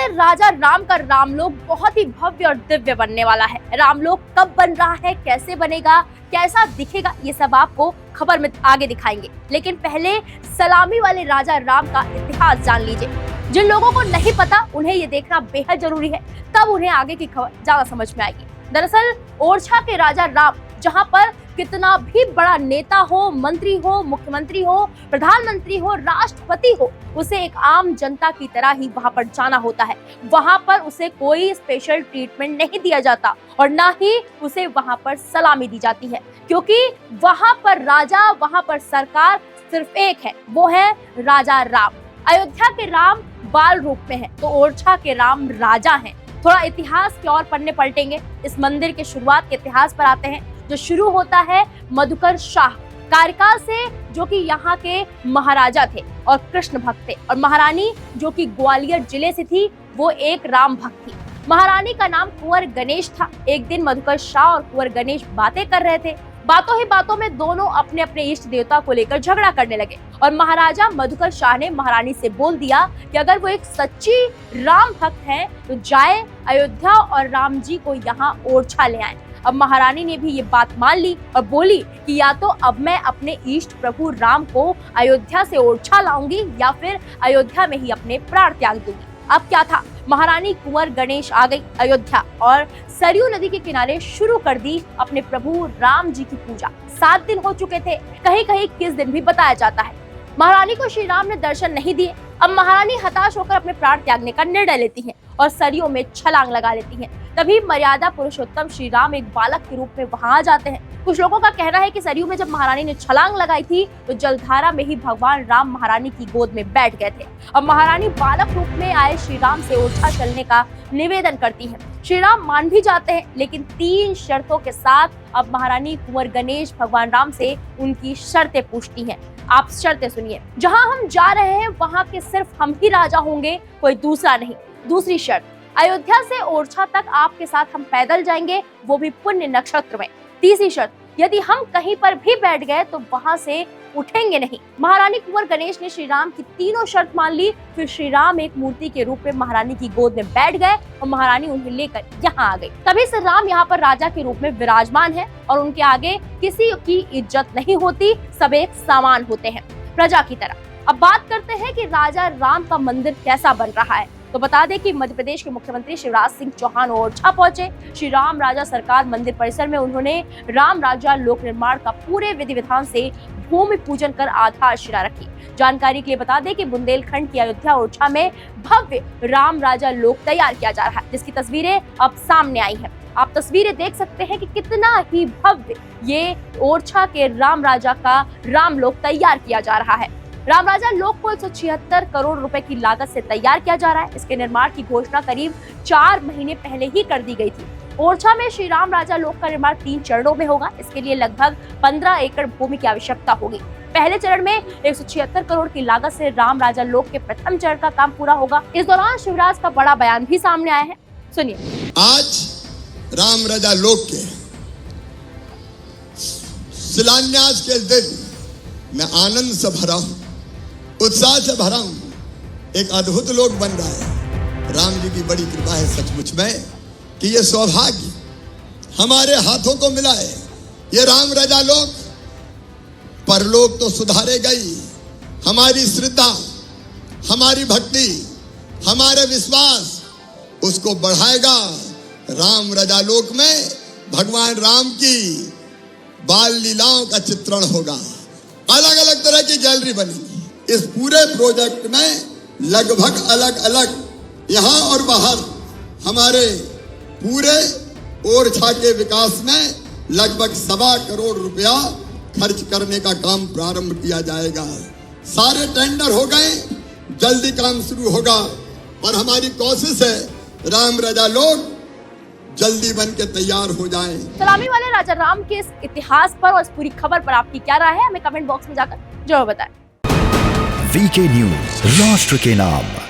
राजा राम का रामलोक बहुत ही भव्य और दिव्य बनने वाला है। रामलोक कब बन रहा है, कैसे बनेगा, कैसा दिखेगा, ये सब आपको खबर में आगे दिखाएंगे। लेकिन पहले सलामी वाले राजा राम का इतिहास जान लीजिए। जिन लोगों को नहीं पता उन्हें ये देखना बेहद जरूरी है, तब उन्हें आगे की खबर ज्यादा समझ में आएगी। दरअसल ओरछा के राजा राम, जहाँ पर कितना भी बड़ा नेता हो, मंत्री हो, मुख्यमंत्री हो, प्रधानमंत्री हो, राष्ट्रपति हो, उसे एक आम जनता की तरह ही वहां पर जाना होता है। वहां पर उसे कोई स्पेशल ट्रीटमेंट नहीं दिया जाता और ना ही उसे वहां पर सलामी दी जाती है, क्योंकि वहां पर राजा, वहां पर सरकार सिर्फ एक है, वो है राजा राम। अयोध्या के राम बाल रूप में है, तो ओरछा के राम राजा हैं। थोड़ा इतिहास के और पन्ने पलटेंगे। इस मंदिर के शुरुआत के इतिहास पर आते हैं, जो शुरू होता है मधुकर शाह कार्यकाल से, जो कि यहाँ के महाराजा थे और कृष्ण भक्त थे, और महारानी जो कि ग्वालियर जिले से थी, वो एक राम भक्त थी। महारानी का नाम कुंवर गणेश था। एक दिन मधुकर शाह और कुंवर गणेश बातें कर रहे थे। बातों ही बातों में दोनों अपने अपने इष्ट देवता को लेकर झगड़ा करने लगे और महाराजा मधुकर शाह ने महारानी से बोल दिया कि अगर वो एक सच्ची राम भक्त है तो जाए अयोध्या और राम जी को यहाँ ओरछा ले आए। अब महारानी ने भी ये बात मान ली और बोली कि या तो अब मैं अपने इष्ट प्रभु राम को अयोध्या से ओरछा लाऊंगी या फिर अयोध्या में ही अपने प्राण त्याग दूंगी। अब क्या था, महारानी कुंवर गणेश आ गई अयोध्या और सरयू नदी के किनारे शुरू कर दी अपने प्रभु राम जी की पूजा। 7 दिन हो चुके थे, कहीं कहीं किस दिन भी बताया जाता है। महारानी को श्री राम ने दर्शन नहीं दिए। अब महारानी हताश होकर अपने प्राण त्यागने का निर्णय लेती हैं और सरयू में छलांग लगा लेती हैं। तभी मर्यादा पुरुषोत्तम श्री राम एक बालक के रूप में वहां आ जाते हैं। कुछ लोगों का कहना है कि सरयू में जब महारानी ने छलांग लगाई थी तो जलधारा में ही भगवान राम महारानी की गोद में बैठ गए थे। अब महारानी बालक रूप में आए श्री राम से ओरछा चलने का निवेदन करती है। श्री राम मान भी जाते हैं, लेकिन 3 शर्तों के साथ अब महारानी कुंवर गणेश भगवान राम से उनकी शर्तें पूछती हैं। आप शर्तें सुनिए। जहाँ हम जा रहे हैं वहाँ के सिर्फ हम ही राजा होंगे, कोई दूसरा नहीं। दूसरी शर्त, अयोध्या से ओरछा तक आपके साथ हम पैदल जाएंगे, वो भी पुण्य नक्षत्र में। तीसरी शर्त, यदि हम कहीं पर भी बैठ गए तो वहां से उठेंगे नहीं। महारानी कुंवर गणेश ने श्री राम की तीनों शर्त मान ली। फिर श्री राम एक मूर्ति के रूप में महारानी की गोद में बैठ गए और महारानी उन्हें लेकर यहाँ आ गई। तभी से राम यहाँ पर राजा के रूप में विराजमान है और उनके आगे किसी की इज्जत नहीं होती, सब एक सामान होते हैं, प्रजा की तरह। अब बात करते हैं कि राजा राम का मंदिर कैसा बन रहा है। तो बता दें कि मध्य प्रदेश के मुख्यमंत्री शिवराज सिंह चौहान ओरछा पहुंचे। श्री राम राजा सरकार मंदिर परिसर में उन्होंने राम राजा लोक निर्माण का पूरे विधि विधान से भूमि पूजन कर आधारशिला रखी। जानकारी के लिए बता दें कि बुंदेलखंड की अयोध्या ओरछा में भव्य राम राजा लोक तैयार किया जा रहा है, जिसकी तस्वीरें अब सामने आई है। आप तस्वीरें देख सकते हैं कि कितना ही भव्य ये ओरछा के राम राजा का राम लोक तैयार किया जा रहा है। राम राजा लोक को 176 करोड़ रुपए की लागत से तैयार किया जा रहा है। इसके निर्माण की घोषणा करीब 4 महीने पहले ही कर दी गई थी। ओरछा में श्री राम राजा लोक का निर्माण 3 चरणों में होगा। इसके लिए लगभग 15 एकड़ भूमि की आवश्यकता होगी। पहले चरण में 176 करोड़ की लागत से राम राजा लोक के प्रथम चरण का काम पूरा होगा। इस दौरान शिवराज का बड़ा बयान भी सामने आया है, सुनिए। आज राम राजा लोक के शिलान्यास के दिन मैं आनंद से भरा हूं, उत्साह से भरा हूं। एक अद्भुत लोक बन रहा है। राम जी की बड़ी कृपा है सचमुच में कि ये सौभाग्य हमारे हाथों को मिला है। ये राम राजा लोक परलोक तो सुधारेगा ही, हमारी श्रद्धा, हमारी भक्ति, हमारे विश्वास उसको बढ़ाएगा। राम राजा लोक में भगवान राम की बाल लीलाओं का चित्रण होगा। अलग अलग तरह की गैलरी बनेगी। इस पूरे प्रोजेक्ट में लगभग अलग अलग यहाँ और बाहर हमारे पूरे ओरछा के विकास में लगभग 1.25 करोड़ रुपया खर्च करने का काम प्रारंभ किया जाएगा। सारे टेंडर हो गए, जल्दी काम शुरू होगा और हमारी कोशिश है राम राजा लोग जल्दी बन के तैयार हो जाएं। सलामी वाले राजा राम के इस इतिहास पर और इस पूरी खबर पर आपकी क्या राय है, हमें कमेंट बॉक्स में जाकर जरूर बताएं। वीके न्यूज, राष्ट्र के नाम।